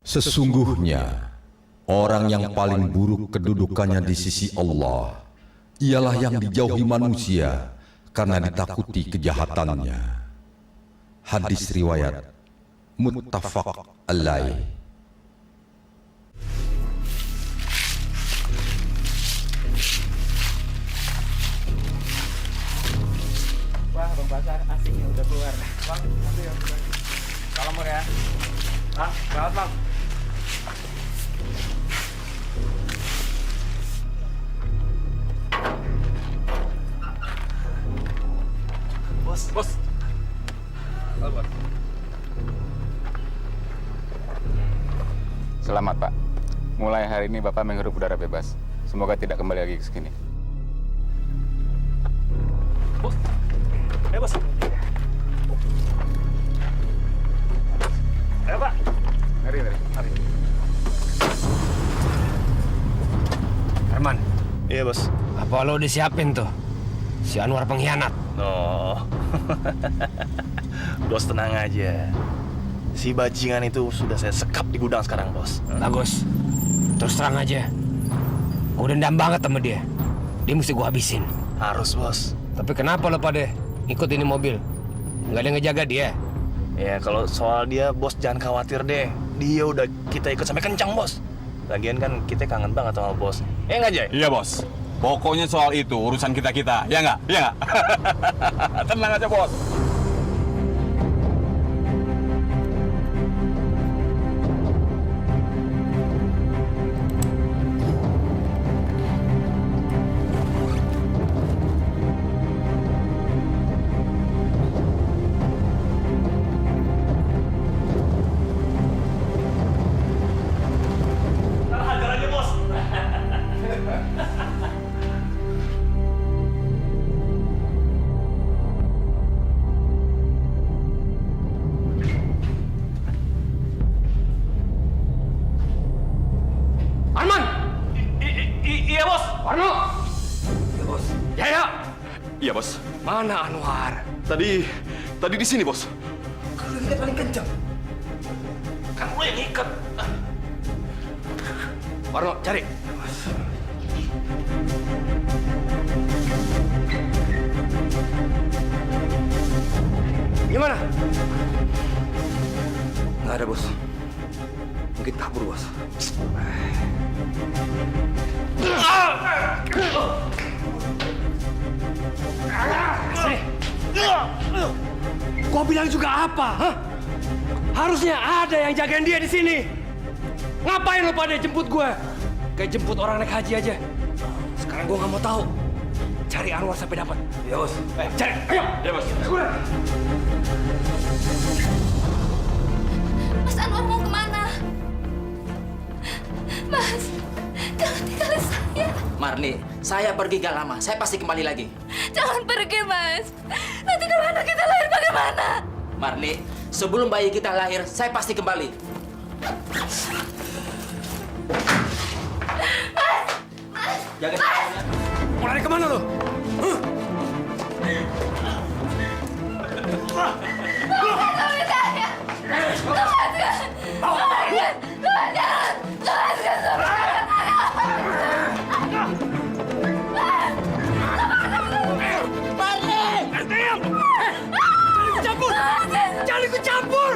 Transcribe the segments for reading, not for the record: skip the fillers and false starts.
Sesungguhnya, orang yang paling buruk kedudukannya di sisi Allah ialah yang dijauhi manusia karena ditakuti kejahatannya. Hadis riwayat muttafaq alaih. Wah, Bang Pasar asingnya udah keluar. Bang, nanti ya. Salam ya. Ah, selamat Bang. Bos. Bos. Selamat Pak. Mulai hari ini Bapak menghirup udara bebas. Semoga tidak kembali lagi ke sini. Bos. Bos. Ayo Pak. Mari. Herman, Iya bos. apa lo udah siapin tuh? Si Anwar pengkhianat. Oh, bos tenang aja. Si bajingan itu sudah saya sekap di gudang sekarang bos. Bagus. Terus terang aja. Gue dendam banget sama dia. Dia mesti gue habisin. Harus bos. Tapi kenapa lo pada ikut ini mobil? Nggak ada yang ngejaga dia? Ya kalau soal dia bos jangan khawatir deh. Dia udah kita ikut sampai kencang bos. Lagian kan kita kangen banget sama bos. Nggak Jay? Iya bos. Pokoknya soal itu urusan kita-kita. Ya nggak? Ya nggak? Tenang aja bos. Hajar aja bos. Arman! Iya bos. Warno! Ya bos. Jaya! Iya bos. Mana Anwar? Tadi di sini bos. Kalau ikat paling kencang. Kan lo yang ikat. Warno, cari. Gimana? Nggak ada, bos. Mungkin kabur, bos. Gua bilang juga apa, hah? Harusnya ada yang jagain dia di sini. Ngapain lo pada jemput gue? Kayak jemput orang naik haji aja. Sekarang gue nggak mau tahu. Cari Anwar sampai dapat. Ya bos. Cari, ayo. Ya bos. Mas Anwar mau kemana? Mas, jangan tinggalin saya. Marni, saya pergi gak lama. Saya pasti kembali lagi. Jangan pergi, Mas. Nanti kalau anak kita lahir bagaimana? Marni, sebelum bayi kita lahir, saya pasti kembali. Jaga tangannya. Mau lari kemana lo? Suami saya. Lepaskan. Lepaskan suami saya. Jangan ikut campur!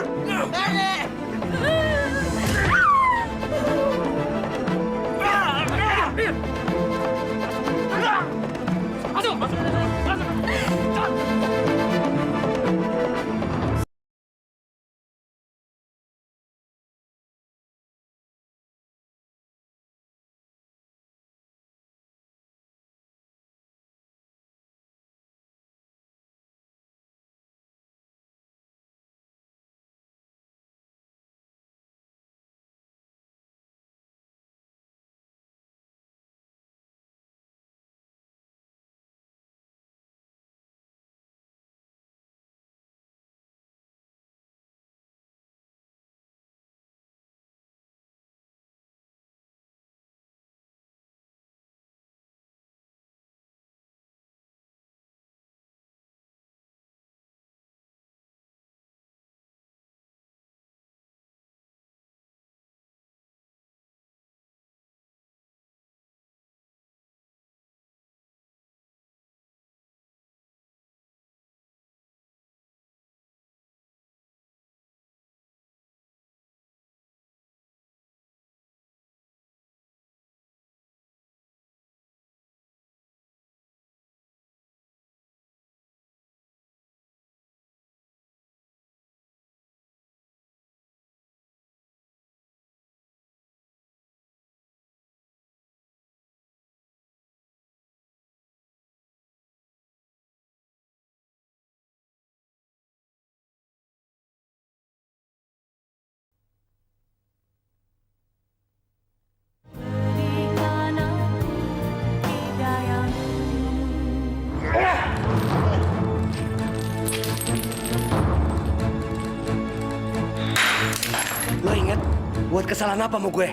Lo inget buat kesalahan apa sama gue?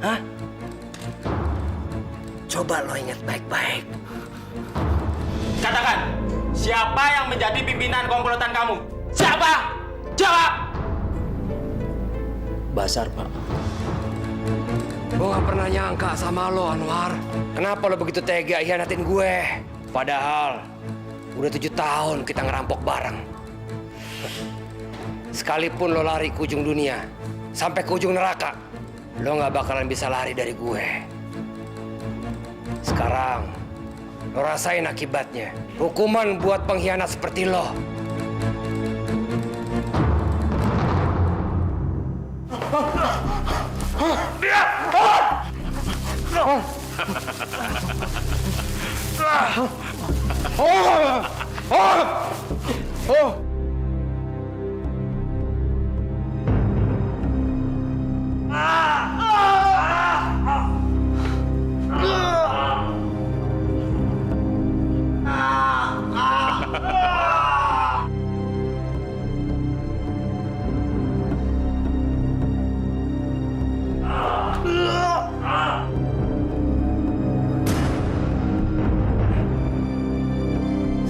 Hah? Coba lo inget baik-baik. Katakan, siapa yang menjadi pimpinan komplotan kamu? Siapa? Jawab! Basar, Pak. Gue gak pernah nyangka sama lo, Anwar. Kenapa lo begitu tega hianatin gue? Padahal udah 7 tahun kita ngerampok bareng. Sekalipun lo lari ke ujung dunia, sampai ke ujung neraka, lo gak bakalan bisa lari dari gue. Sekarang, lo rasain akibatnya. Hukuman buat pengkhianat seperti lo.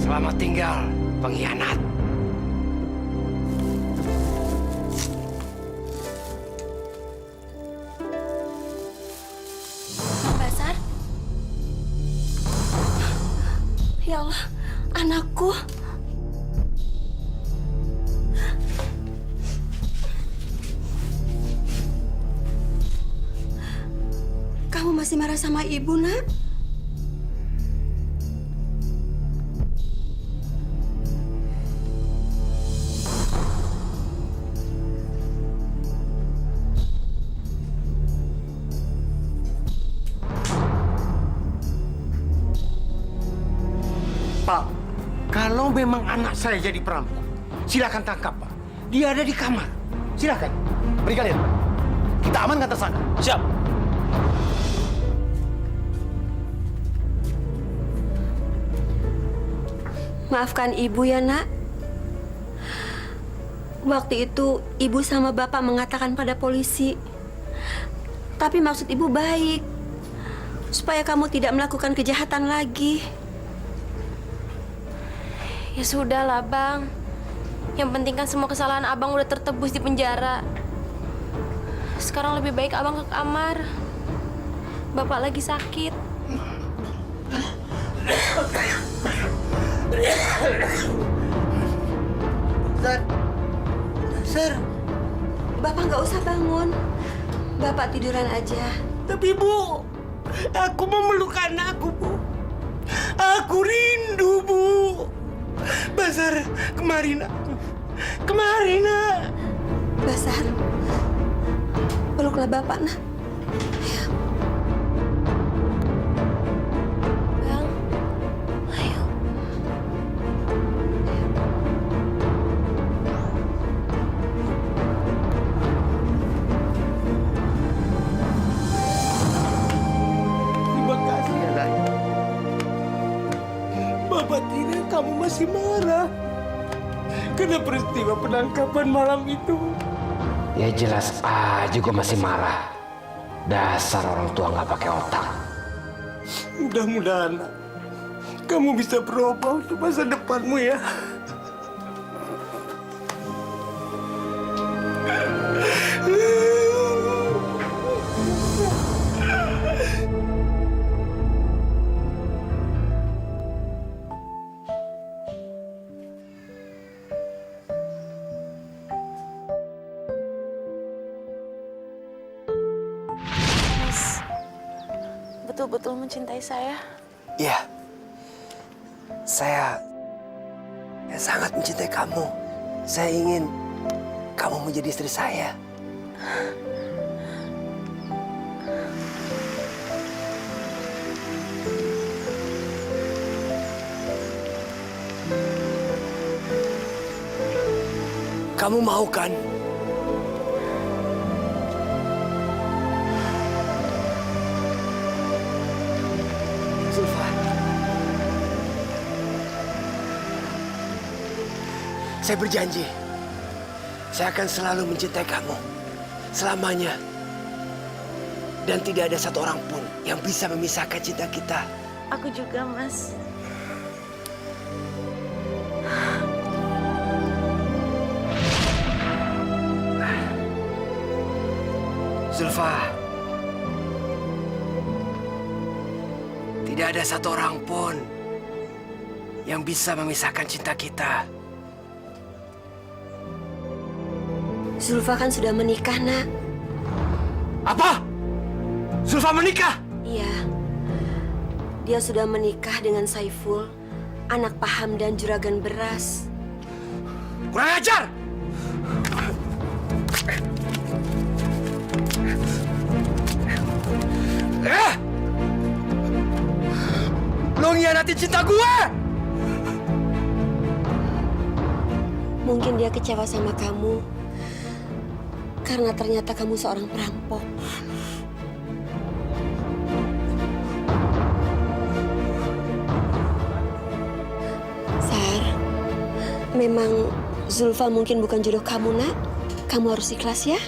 Selamat tinggal, pengkhianat. Basar? Ya Allah, anakku. Kamu masih marah sama ibu, Nak? Pak, kalau memang anak saya jadi perampok, silakan tangkap, Pak. Dia ada di kamar. Silakan. Berikan lihat, Pak. Kita amankan tersangka. Siap. Maafkan ibu ya, Nak. Waktu itu ibu sama bapak mengatakan pada polisi. Tapi maksud ibu baik. Supaya kamu tidak melakukan kejahatan lagi. Ya sudahlah, Bang. Yang penting kan semua kesalahan Abang udah tertebus di penjara. Sekarang lebih baik Abang ke kamar. Bapak lagi sakit. Sir. Bapak nggak usah bangun. Bapak tiduran aja. Tapi Bu, aku memeluk anakku, Bu. Aku rindu, Bu. Basar, kemari, Nak. Kemari, Nak. Basar, peluklah Bapak, Nak. Ayo. Bang, ayo. Terima kasih ya, Nak. Bapak tidak kamu masih marah karena peristiwa penangkapan malam itu. Ya jelas aja gue masih marah. Dasar orang tua nggak pakai otak. Mudah-mudahan Nak, kamu bisa berubah untuk masa depanmu ya. Betul-betul mencintai saya. Iya, saya sangat mencintai kamu. Saya ingin kamu menjadi istri saya. Kamu mau kan? Zulfa, saya berjanji, saya akan selalu mencintai kamu. selamanya. Dan tidak ada satu orang pun yang bisa memisahkan cinta kita. Aku juga, Mas. Zulfa, tidak ada satu orang pun yang bisa memisahkan cinta kita. Zulfa kan sudah menikah, Nak. Apa? Zulfa menikah? Iya. Dia sudah menikah dengan Saiful, anak Pak Hamdan juragan beras. Kurang ajar! Lo ngianati cinta gue! Mungkin dia kecewa sama kamu karena ternyata kamu seorang perampok. Sar, memang Zulfa mungkin bukan jodoh kamu, Nak. Kamu harus ikhlas ya.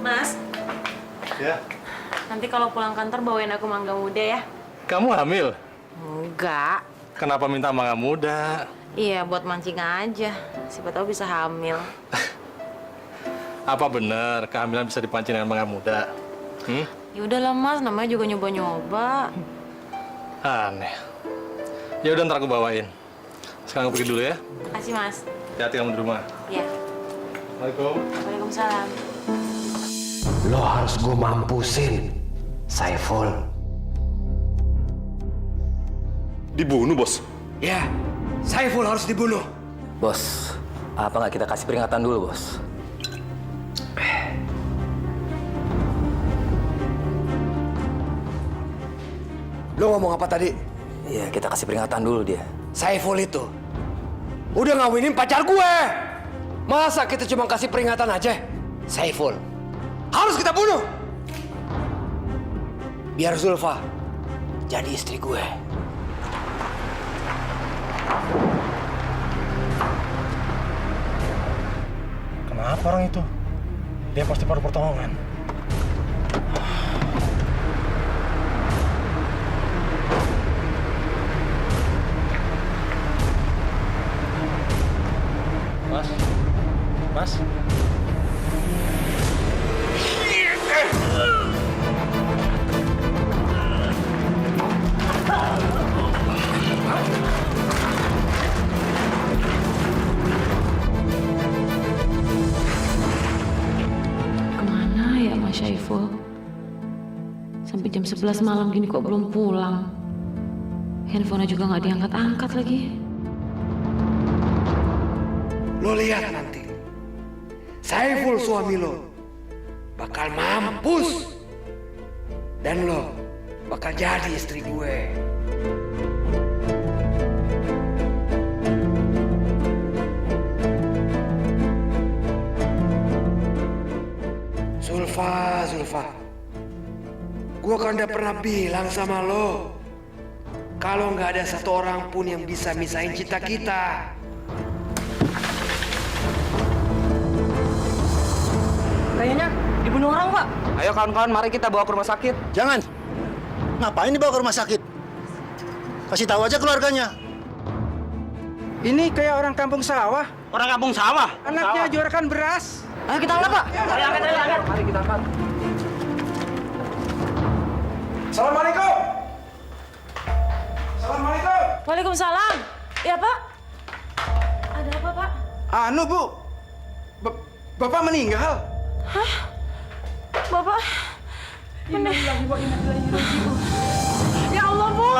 Mas, Ya, nanti kalau pulang kantor bawain aku mangga muda ya. kamu hamil? Enggak. Kenapa minta mangga muda? Iya, buat mancing aja. Siapa tahu bisa hamil. Apa benar kehamilan bisa dipancing dengan mangga muda? Ya udahlah Mas, namanya juga nyoba-nyoba. Aneh. Ya udah ntar aku bawain. Sekarang aku pergi dulu ya. Kasih Mas. Hati-hati kamu di rumah. Ya. Assalamualaikum. Waalaikumsalam. Lo harus gue mampusin, Saiful. Dibunuh, Bos. Ya, Saiful harus dibunuh. Bos, apa nggak kita kasih peringatan dulu, Bos? Lo ngomong apa tadi? Iya, kita kasih peringatan dulu dia. Saiful itu udah ngawinin pacar gue. Masa kita cuma kasih peringatan aja? Saiful harus kita bunuh. Biar Zulfa jadi istri gue. Kenapa orang itu? Dia pasti perlu pertolongan. Mas? Mas? Kemana ya Mas Syaiful? Sampai jam 11 malam gini kok belum pulang? Handphonenya juga nggak diangkat-angkat lagi. Lo lihat nanti, Saiful suami lo bakal mampus. Dan lo bakal jadi istri gue. Zulfa, gue kan udah pernah bilang sama lo, kalau nggak ada satu orang pun yang bisa misahin cinta kita. Kayaknya dibunuh orang, Pak. Ayo kawan-kawan, mari kita bawa ke rumah sakit. Jangan. Ngapain dibawa ke rumah sakit? Kasih tahu aja keluarganya. Ini kayak orang kampung sawah. Orang kampung sawah. Anaknya juarakan beras. Ayo kita angkat Pak. Ayo angkat. Mari kita angkat. Assalamualaikum. Assalamualaikum. Waalaikumsalam. Ya Pak. Ada apa Pak? Anu Bu, Bapak meninggal. Hah? Bapak? Innalillahi wa inna ilaihi raji'un. Ya Allah Bu.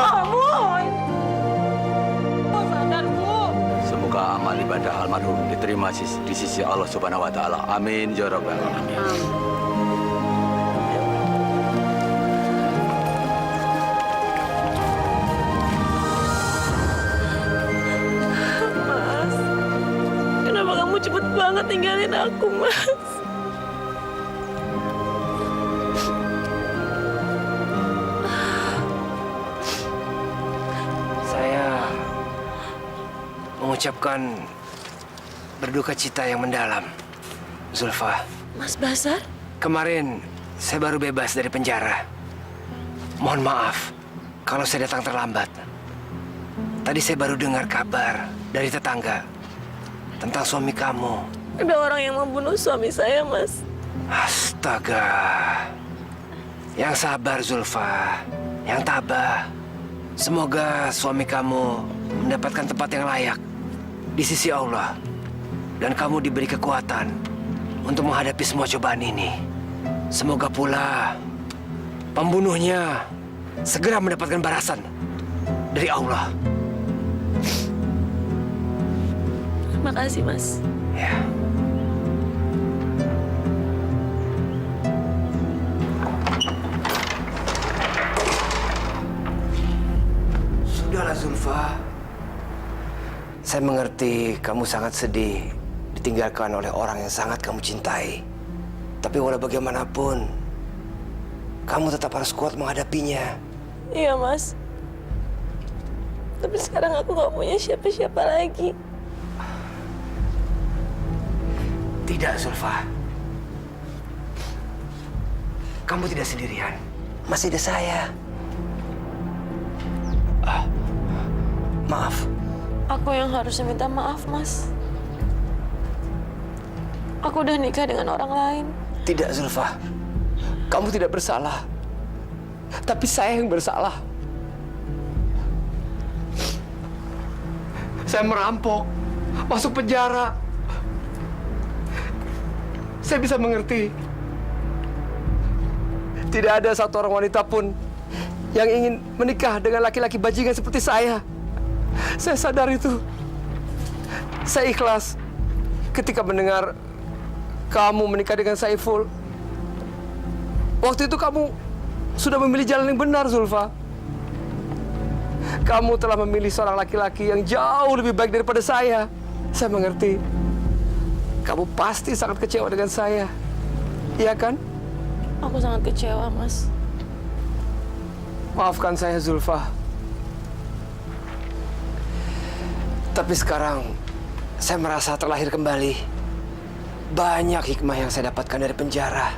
Bu sadar Bu. Semoga amal ibadah almarhum diterima di sisi Allah Subhanahu wa taala. Amin ya rabbal alamin. Mas, kenapa kamu cepet banget tinggalin aku, Mas? Saya mengucapkan berduka cita yang mendalam, Zulfa. Mas Basar? Kemarin saya baru bebas dari penjara. Mohon maaf kalau saya datang terlambat. Tadi saya baru dengar kabar dari tetangga tentang suami kamu. Ada orang yang membunuh suami saya, Mas. Astaga. Yang sabar, Zulfa. Yang tabah. Semoga suami kamu mendapatkan tempat yang layak di sisi Allah. Dan kamu diberi kekuatan untuk menghadapi semua cobaan ini. Semoga pula pembunuhnya segera mendapatkan balasan dari Allah. Terima kasih, Mas. Ya. Sudahlah, Zulfa. Saya mengerti kamu sangat sedih ditinggalkan oleh orang yang sangat kamu cintai. Tapi walau bagaimanapun, kamu tetap harus kuat menghadapinya. Iya, Mas. Tapi sekarang aku gak punya siapa-siapa lagi. Tidak, Zulfa. Kamu tidak sendirian. Masih ada saya. Maaf. Aku yang harusnya minta maaf, Mas. Aku udah nikah dengan orang lain. Tidak, Zulfa. Kamu tidak bersalah. Tapi saya yang bersalah. Saya merampok, masuk penjara. Saya bisa mengerti. Tidak ada satu orang wanita pun yang ingin menikah dengan laki-laki bajingan seperti saya. Saya sadar itu. Saya ikhlas ketika mendengar kamu menikah dengan Saiful. Waktu itu kamu sudah memilih jalan yang benar, Zulfa. Kamu telah memilih seorang laki-laki yang jauh lebih baik daripada saya. Saya mengerti. Kamu pasti sangat kecewa dengan saya. Iya kan? Aku sangat kecewa, Mas. Maafkan saya, Zulfa. Tapi sekarang saya merasa terlahir kembali. Banyak hikmah yang saya dapatkan dari penjara.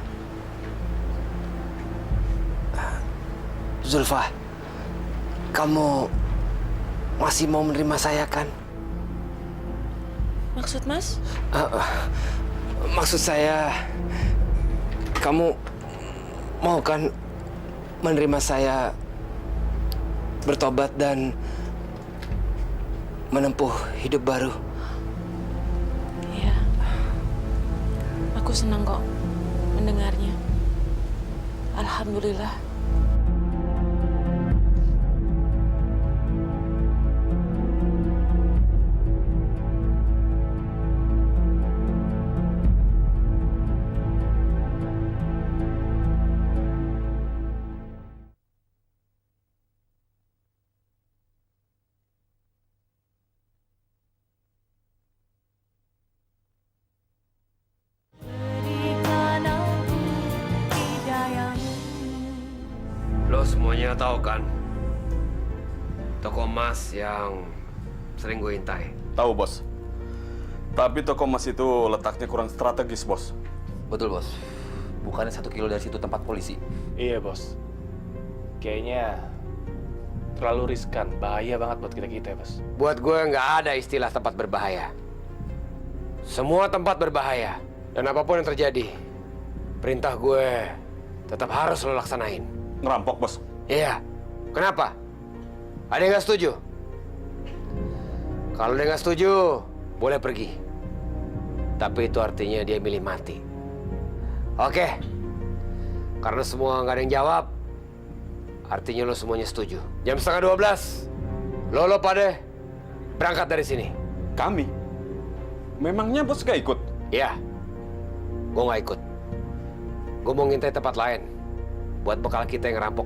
Zulfa, kamu masih mau menerima saya kan? Maksud Mas? Maksud saya, kamu mau kan menerima saya bertobat dan menempuh hidup baru? Iya. Aku senang kok mendengarnya. Alhamdulillah. Lo semuanya tahu kan toko emas yang sering gue intai? Tahu, Bos. Tapi toko emas itu letaknya kurang strategis, Bos. Betul, Bos. Bukannya 1 kilo dari situ tempat polisi. Iya, Bos. Kayaknya terlalu riskan, bahaya banget buat kita-kita, Bos. Buat gue nggak ada istilah tempat berbahaya. Semua tempat berbahaya. Dan apapun yang terjadi, perintah gue tetap harus lo laksanain. Ngerampok, Bos? Iya. Kenapa? Ada yang nggak setuju? Kalau dia nggak setuju, boleh pergi. Tapi itu artinya dia milih mati. Oke. Karena semua nggak ada yang jawab, artinya lo semuanya setuju. Jam 11:30, lo pada berangkat dari sini. Kami? Memangnya bos gak ikut? Iya, gue nggak ikut. Gue mau ngintai tempat lain buat bekal kita yang ngerampok.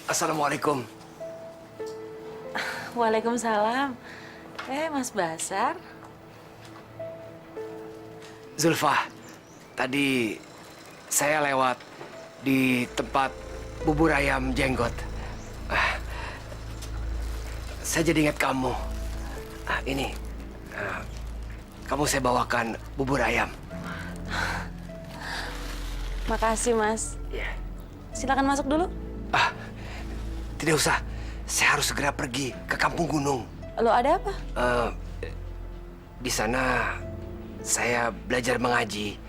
Assalamualaikum. Waalaikumsalam. Mas Basar. Zulfa, tadi saya lewat di tempat bubur ayam jenggot. Saya jadi ingat kamu. Ini, kamu saya bawakan bubur ayam. Makasih, Mas. Silakan masuk dulu. Tidak usah, saya harus segera pergi ke Kampung Gunung. Lo ada apa? Di sana saya belajar mengaji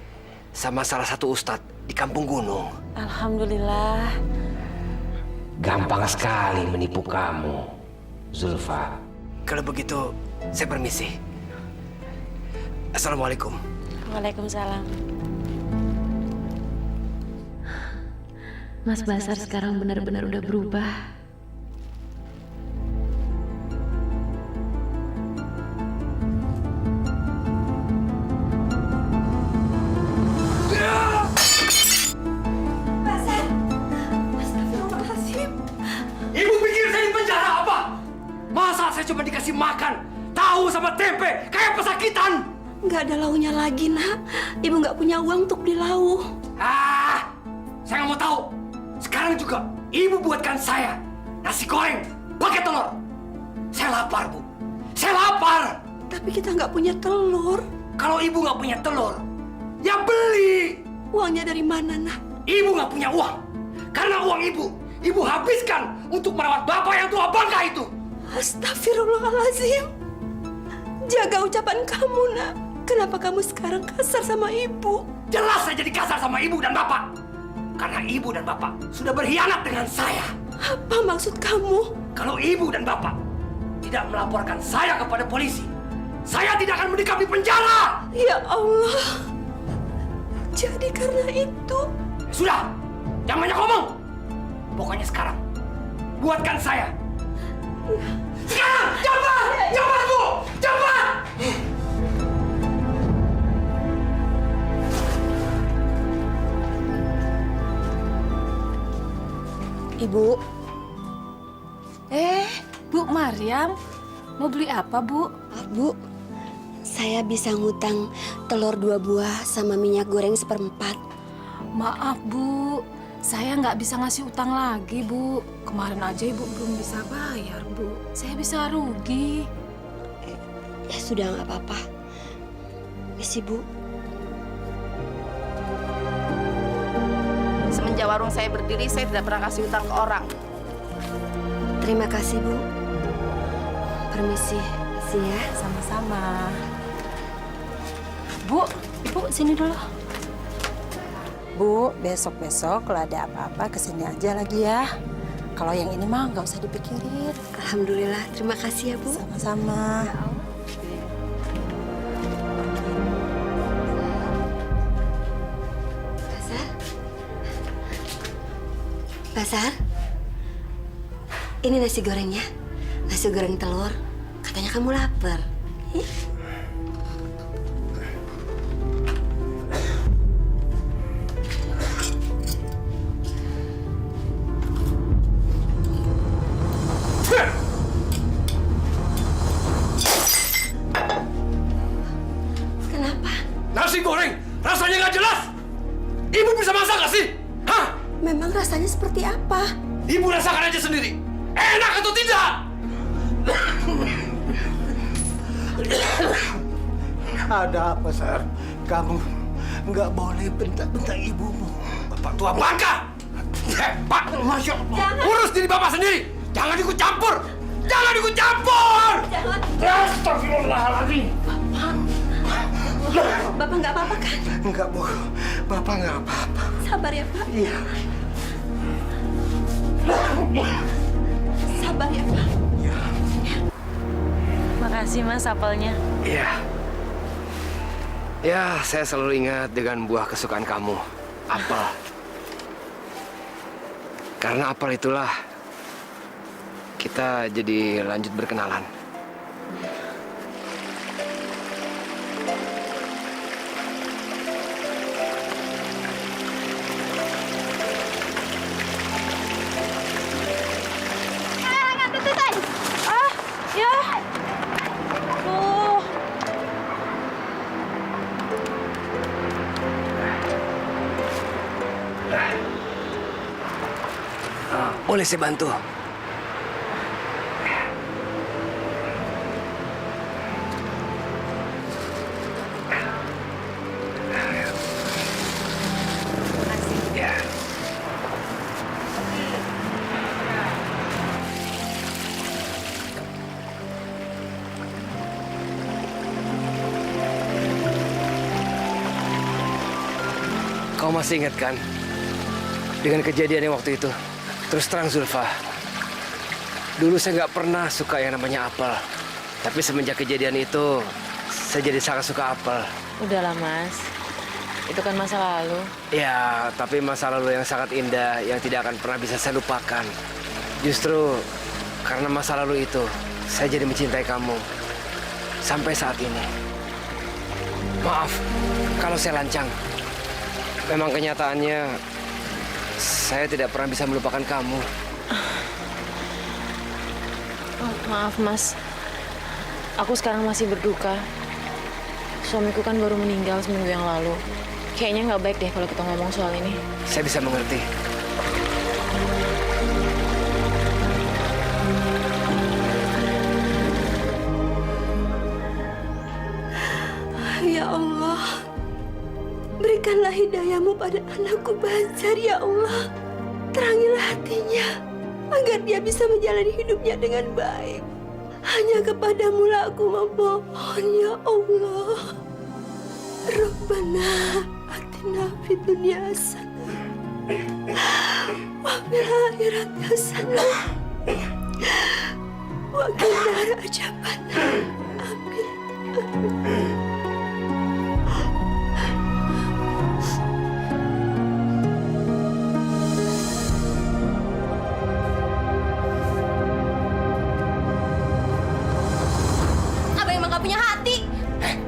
sama salah satu ustadz di Kampung Gunung. Alhamdulillah. Gampang sekali menipu kamu, Zulfa. Kalau begitu, saya permisi. Assalamualaikum. Waalaikumsalam. Mas Basar sekarang benar-benar udah berubah. Ibu pikir saya di penjara apa? Masa saya cuma dikasih makan tahu sama tempe kayak pesakitan? Nggak ada launya lagi, Nak. Ibu nggak punya uang untuk beli lauh. Saya nggak mau tahu. Sekarang juga ibu buatkan saya nasi goreng pakai telur. Saya lapar, Bu. Saya lapar. Tapi kita nggak punya telur. Kalau ibu nggak punya telur, ya beli. Uangnya dari mana, Nak? Ibu nggak punya uang. Karena uang ibu habiskan untuk merawat bapak yang tua bangka itu. Astagfirullahaladzim. Jaga ucapan kamu, Nak. Kenapa kamu sekarang kasar sama ibu? Jelas saya jadi kasar sama ibu dan bapak. Karena ibu dan bapak sudah berkhianat dengan saya. Apa maksud kamu? Kalau ibu dan bapak tidak melaporkan saya kepada polisi, saya tidak akan mendekam di penjara. Ya Allah. Jadi karena itu... Sudah, jangan banyak ngomong. Pokoknya sekarang, buatkan saya. Sekarang, cepat! Cepat, Bu! Cepat! Ibu. Bu Maryam, mau beli apa, Bu? Bu, saya bisa ngutang telur 2 buah sama minyak goreng 1/4. Maaf, Bu. Saya nggak bisa ngasih utang lagi, Bu. Kemarin aja Ibu belum bisa bayar, Bu. Saya bisa rugi. Ya sudah, nggak apa-apa. Misi, Bu. Semenjak warung saya berdiri, saya tidak pernah kasih utang ke orang. Terima kasih, Bu. Permisi. Misi ya. Sama-sama. Bu, Ibu sini dulu. Bu, besok-besok kalau ada apa-apa kesini aja lagi ya. Kalau yang ini mah nggak usah dipikirin. Alhamdulillah, terima kasih ya, Bu. Sama-sama. Basar, ini nasi gorengnya. Nasi goreng telur. Katanya kamu lapar. Kenapa? Nasi goreng rasanya nggak jelas. Ibu bisa masak nggak sih? Hah? Memang rasanya seperti apa? Ibu rasakan aja sendiri. Enak atau tidak? Ada apa, Sar? Kamu nggak boleh bentak-bentak ibumu. Bapak tua bangka! Pak, Masya Allah. Urus diri Bapak sendiri. Jangan ikut campur. Jangan ikut campur! Jangan. Astagfirullahaladzim. Bapak nggak apa-apa kan? Enggak, Bu. Bapak nggak apa-apa. Sabar ya, Pak. Iya. Sabar ya, Pak. Makasih, Mas, apelnya. Iya. Ya, saya selalu ingat dengan buah kesukaan kamu, apel. Karena apel itulah kita jadi lanjut berkenalan. Boleh saya bantu? Ya. Kau masih ingat kan dengan kejadian yang waktu itu? Terus terang Zulfa, dulu saya nggak pernah suka yang namanya apel. Tapi semenjak kejadian itu, saya jadi sangat suka apel. Udahlah Mas, itu kan masa lalu. Ya, tapi masa lalu yang sangat indah yang tidak akan pernah bisa saya lupakan. Justru karena masa lalu itu, saya jadi mencintai kamu sampai saat ini. Maaf kalau saya lancang. Memang kenyataannya saya tidak pernah bisa melupakan kamu. Oh, maaf Mas, aku sekarang masih berduka. Suamiku kan baru meninggal seminggu yang lalu. Kayaknya nggak baik deh kalau kita ngomong soal ini. Saya bisa mengerti. Ya Allah, berikanlah hidayahmu pada anakku Bazar, ya Allah. Terangilah hatinya, agar dia bisa menjalani hidupnya dengan baik. Hanya kepadamu lah aku memohon, ya Allah. Rabbana atina fid dunya hasanah wa fil akhirati hasanah wa qina adzabannar. Amin.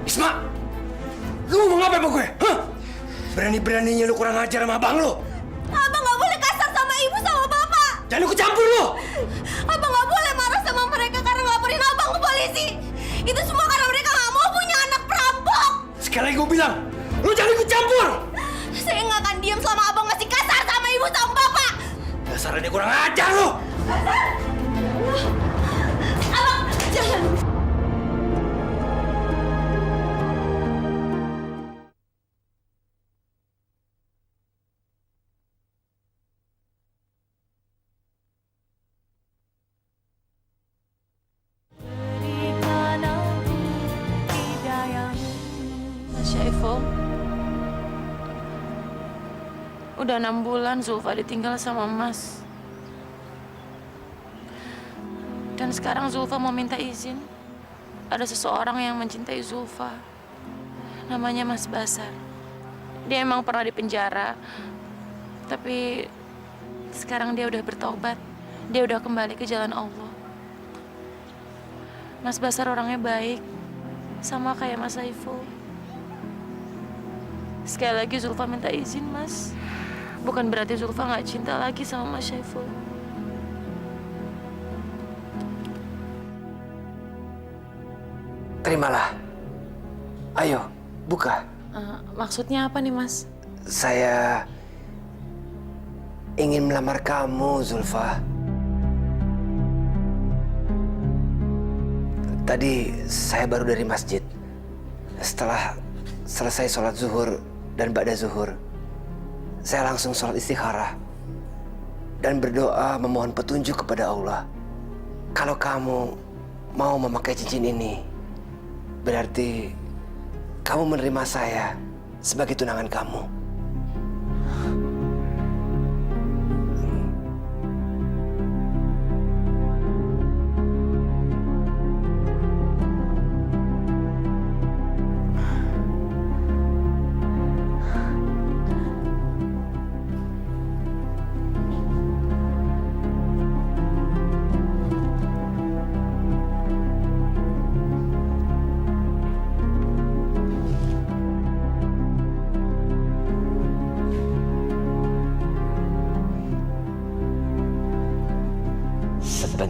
Isma, lu ngomong apa sama gue? Hah? Berani-beraninya lu kurang ajar sama abang lu. Abang nggak boleh kasar sama ibu sama bapak. Jangan ikut campur lu. Abang nggak boleh marah sama mereka karena ngelaporin abang ke polisi. Itu semua karena mereka nggak mau punya anak perampok. Sekali lagi gue bilang, lu jangan ikut campur. Saya nggak akan diam selama abang masih kasar sama ibu sama bapak. Dasarnya dia kurang ajar lu. Abang, jangan. Udah 6 bulan Zulfa ditinggal sama Mas. Dan sekarang Zulfa mau minta izin. Ada seseorang yang mencintai Zulfa. Namanya Mas Basar. Dia emang pernah di penjara. Tapi sekarang dia udah bertobat. Dia udah kembali ke jalan Allah. Mas Basar orangnya baik. Sama kayak Mas Saiful. Sekali lagi Zulfa minta izin, Mas. Bukan berarti Zulfa nggak cinta lagi sama Mas Saiful. Terimalah. Ayo, buka. Maksudnya apa nih, Mas? Saya ingin melamar kamu, Zulfa. Tadi saya baru dari masjid. Setelah selesai sholat zuhur dan ba'da zuhur, saya langsung sholat istikharah dan berdoa memohon petunjuk kepada Allah. Kalau kamu mau memakai cincin ini, berarti kamu menerima saya sebagai tunangan kamu.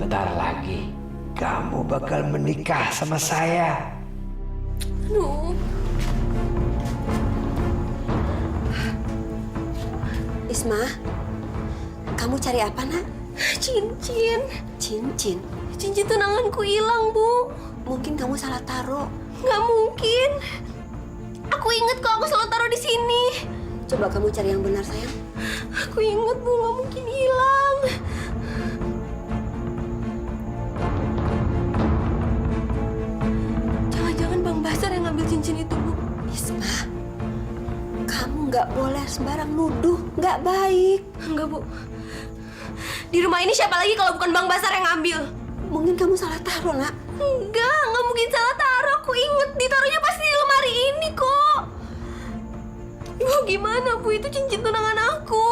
Sebentar lagi kamu bakal menikah sama saya. Aduh. Isma, kamu cari apa, Nak? Cincin. Cincin? Cincin tunanganku hilang, Bu. Mungkin kamu salah taruh. Nggak mungkin. Aku inget kok aku selalu taruh di sini. Coba kamu cari yang benar, sayang. Aku inget, Bu. Nggak mungkin hilang. Jangan-jangan Bang Basar yang ngambil cincin itu, Bu. Isma, kamu nggak boleh sembarang nuduh. Nggak baik. Enggak, Bu. Di rumah ini siapa lagi kalau bukan Bang Basar yang ngambil? Mungkin kamu salah taruh, Nak. Nggak mungkin salah taruh. Aku inget ditaruhnya pasti di lemari ini kok. Ibu gimana, Bu? Itu cincin tunangan aku.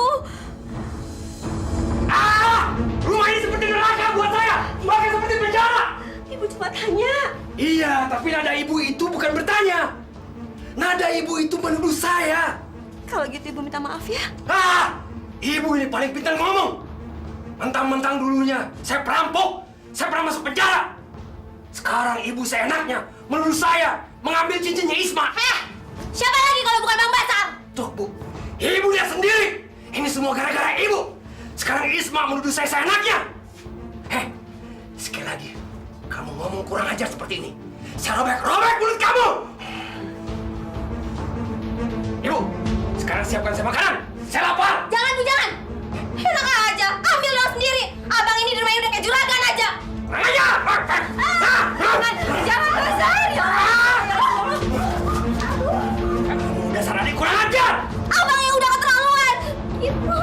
Rumah ini seperti neraka buat saya. Bahkan seperti penjara. Ibu cuma tanya. Iya, tapi nada ibu itu bukan bertanya. Nada ibu itu menuduh saya. Kalau gitu Ibu minta maaf ya. Ibu ini paling pintar ngomong. Mentang-mentang dulunya saya perampok, saya pernah masuk penjara. Sekarang ibu seenaknya menuduh saya mengambil cincinnya Isma. Siapa lagi kalau bukan Bang Basar? Tuh, Bu. Ibu lihat sendiri. Ini semua gara-gara ibu. Sekarang Isma menuduh saya seenaknya. Sekali lagi, kamu ngomong kurang ajar seperti ini, saya robek-robek mulut kamu. Ibu, sekarang siapkan saya makanan. Saya lapar. Jangan, Bu, jangan. Enak aja, ambil lo sendiri. Abang ini di rumah ini udah kayak juragan aja. Jangan Basar. Dasar adik kurang ajar. Abang yang udah keterlaluan. Ibu.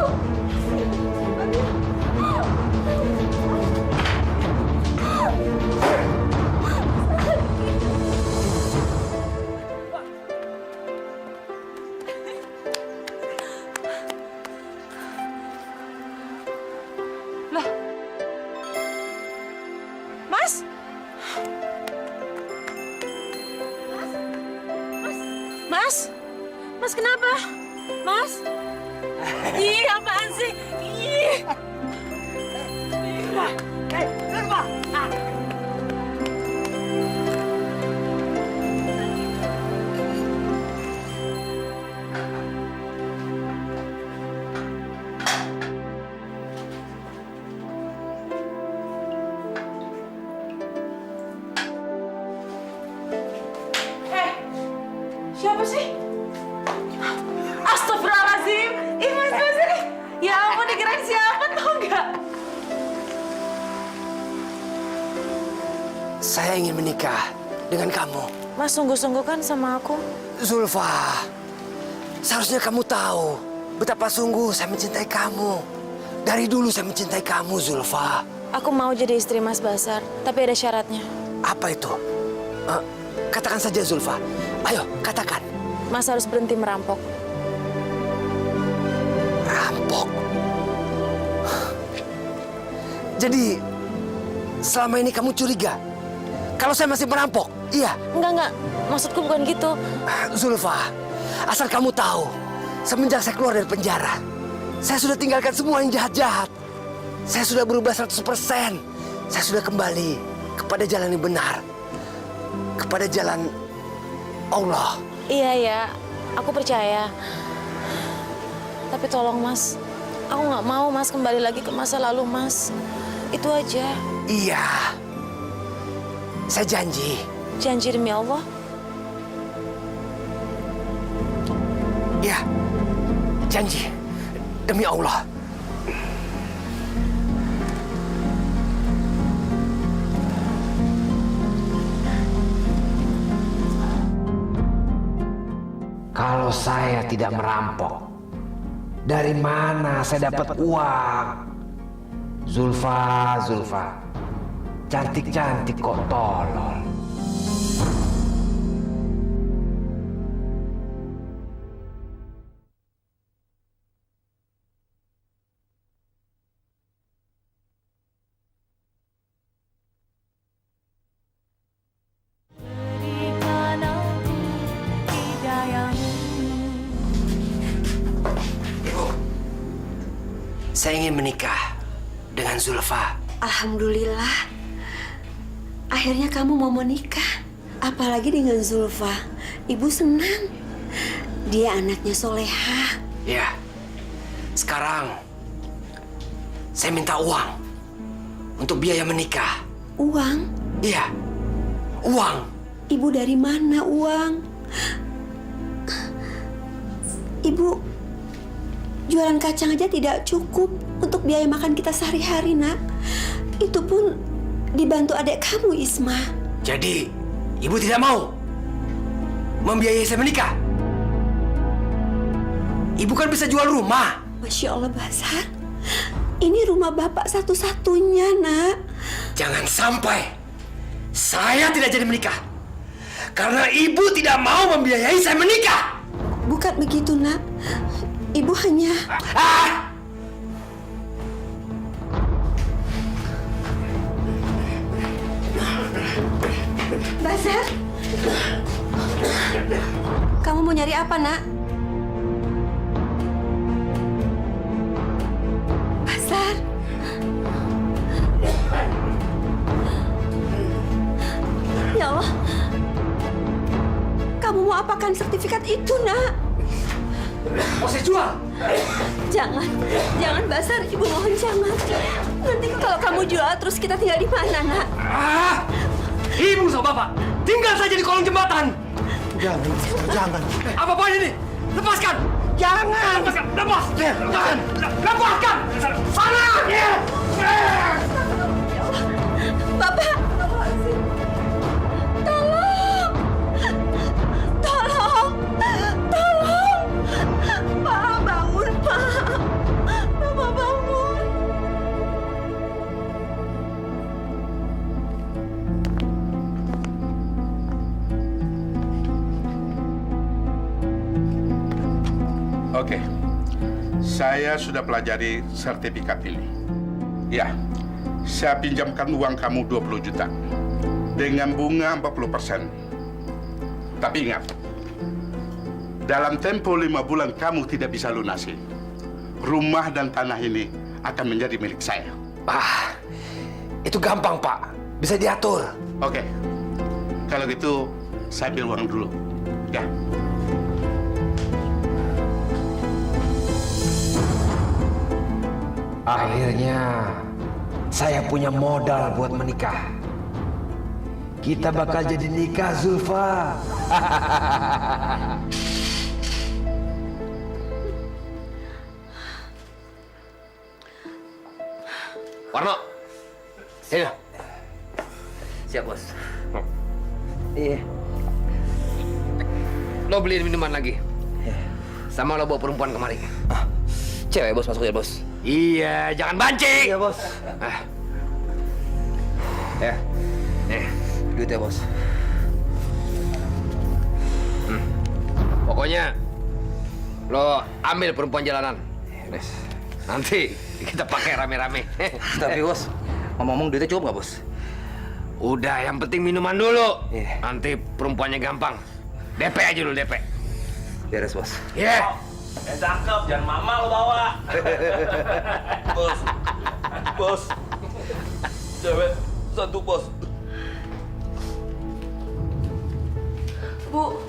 Lah. Mas? Mas? Mas kenapa? Mas? Ih, apaan sih? Ih. Siapa sih? Astagfirullahaladzim. Ih, Mas Basar. Ya ampun, dikirain siapa tau nggak? Saya ingin menikah dengan kamu. Mas sungguh-sungguh kan sama aku? Zulfa, seharusnya kamu tahu betapa sungguh saya mencintai kamu. Dari dulu saya mencintai kamu, Zulfa. Aku mau jadi istri Mas Basar, tapi ada syaratnya. Apa itu? Katakan saja, Zulfa. Ayo, katakan. Mas harus berhenti merampok. Merampok? Jadi, selama ini kamu curiga kalau saya masih merampok? Iya? Enggak. Maksudku bukan gitu. Zulfa, asal kamu tahu, semenjak saya keluar dari penjara, saya sudah tinggalkan semua yang jahat-jahat. Saya sudah berubah 100%. Saya sudah kembali kepada jalan yang benar. Kepada jalan Allah. Iya ya, aku percaya. Tapi tolong Mas, aku nggak mau Mas kembali lagi ke masa lalu Mas. Itu aja. Iya, saya janji. Janji demi Allah? Iya, janji demi Allah. Kalau saya tidak merampok, dari mana saya dapat uang? Zulfa, cantik-cantik kok tolol. Saya ingin menikah dengan Zulfa. Alhamdulillah. Akhirnya kamu mau menikah. Apalagi dengan Zulfa. Ibu senang. Dia anaknya soleha. Ya. Sekarang saya minta uang untuk biaya menikah. Uang? Iya. Uang. Ibu dari mana uang? Ibu jualan kacang aja tidak cukup untuk biaya makan kita sehari-hari, Nak. Itu pun dibantu adik kamu, Isma. Jadi, ibu tidak mau membiayai saya menikah? Ibu kan bisa jual rumah. Masya Allah, Basar. Ini rumah bapak satu-satunya, Nak. Jangan sampai saya tidak jadi menikah. Karena ibu tidak mau membiayai saya menikah. Bukan begitu, Nak. Ibu hanya... Basar, kamu mau nyari apa, Nak? Basar. Ya Allah. Kamu mau apakan sertifikat itu, Nak? Mau saya jual? Jangan, jangan Basar. Ibu mohon jangan. Nanti kalau kamu jual terus kita tinggal di mana, Nak? Ibu sama bapak, tinggal saja di kolong jembatan. Jangan. Apa-apaan ini? Lepaskan! Jangan. Lepaskan! Lepas! Jangan! Lepaskan! Sana! Bapak! Tolong! Tolong! Tolong! Pak, bangun, Pak! Bapak bangun! Oke, saya sudah pelajari sertifikat ini. Ya, saya pinjamkan uang kamu 20 juta dengan bunga 40%. Tapi ingat, dalam tempo 5 bulan kamu tidak bisa lunasi. Rumah dan tanah ini akan menjadi milik saya. Itu gampang, Pak. Bisa diatur. Oke, kalau gitu saya ambil uang dulu. Ya. Akhirnya saya punya modal buat menikah. Kita bakal jadi nikah, Zulfa. Warno. Iya. Siap, Bos. Iya. Lo beliin minuman lagi. Sama lo bawa perempuan kemari. Cewek, Bos, masuk ya, Bos. Iya, jangan banci. Iya, Bos. Ya. Nih, duitnya, Bos. Pokoknya lo ambil perempuan jalanan. Yes. Nanti kita pakai rame-rame. Tapi, Bos, ngomong-ngomong duitnya cukup nggak, Bos? Udah, yang penting minuman dulu. Nanti perempuannya gampang. DP aja dulu, DP. Beres, Bos. Iya. Cakep, jangan mama lo bawa. Bos. Bos. Cewek satu, Bos. Bu.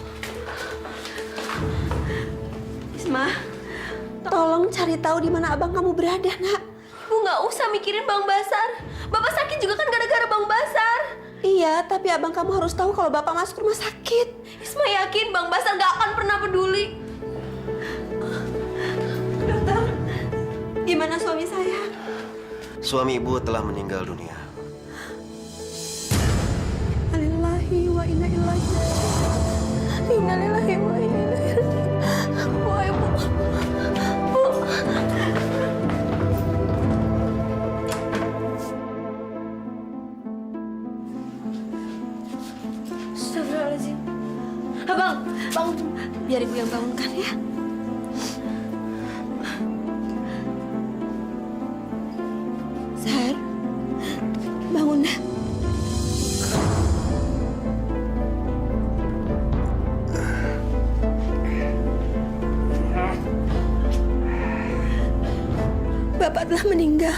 Isma, tolong cari tahu di mana abang kamu berada, Nak. Bu nggak usah mikirin Bang Basar. Bapak sakit juga kan gara-gara Bang Basar. Iya, tapi abang kamu harus tahu kalau bapak masuk rumah sakit. Isma yakin Bang Basar nggak akan pernah peduli. Dokter, gimana suami saya? Suami ibu telah meninggal dunia. Innalillahi wa inna ilaihi raji'un. Innalillahi wa inna ilaihi raji'un. Bu, Ibu. Bu. Astagfirullahaladzim. Abang, bangun. Biar ibu yang bangunkan ya. Sar, bangun dah. Bapak telah meninggal.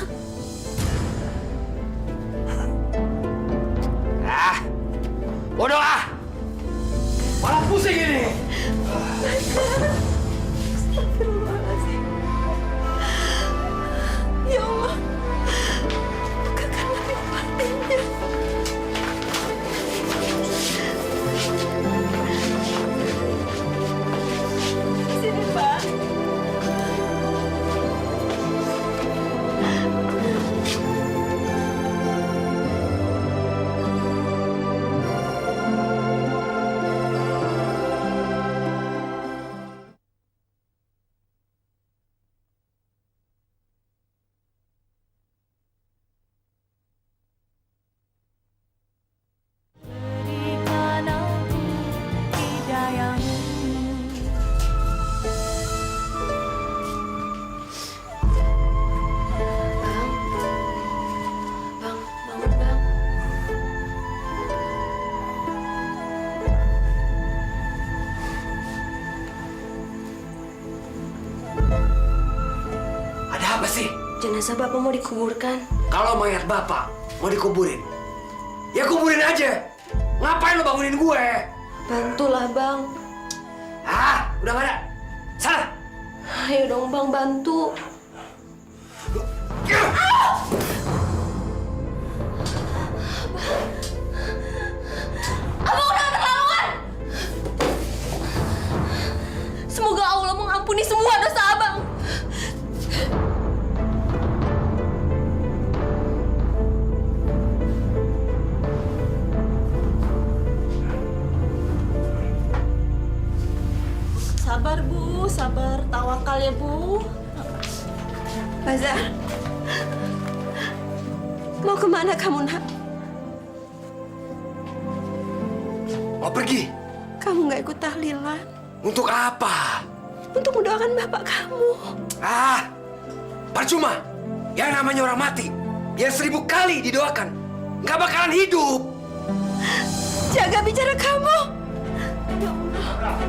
jenazah Bapak mau dikuburkan? Kalau mayat Bapak mau dikuburin, ya kuburin aja. Ngapain lo bangunin gue? Bantulah, Bang. Ah, udah nggak ada. Sana. Ayo dong, Bang, bantu. Abang udah keterlaluan. Semoga Allah mengampuni semua dosa Abang. Sabar, Bu. Sabar. Tawakal ya, Bu. Bazar. Mau kemana kamu, nak? Mau pergi? Kamu nggak ikut tahlilan? Untuk apa? Untuk mendoakan bapak kamu. Ah, percuma. Yang namanya orang mati, yang 1000 kali didoakan, nggak bakalan hidup. Jaga bicara kamu. Ya Allah.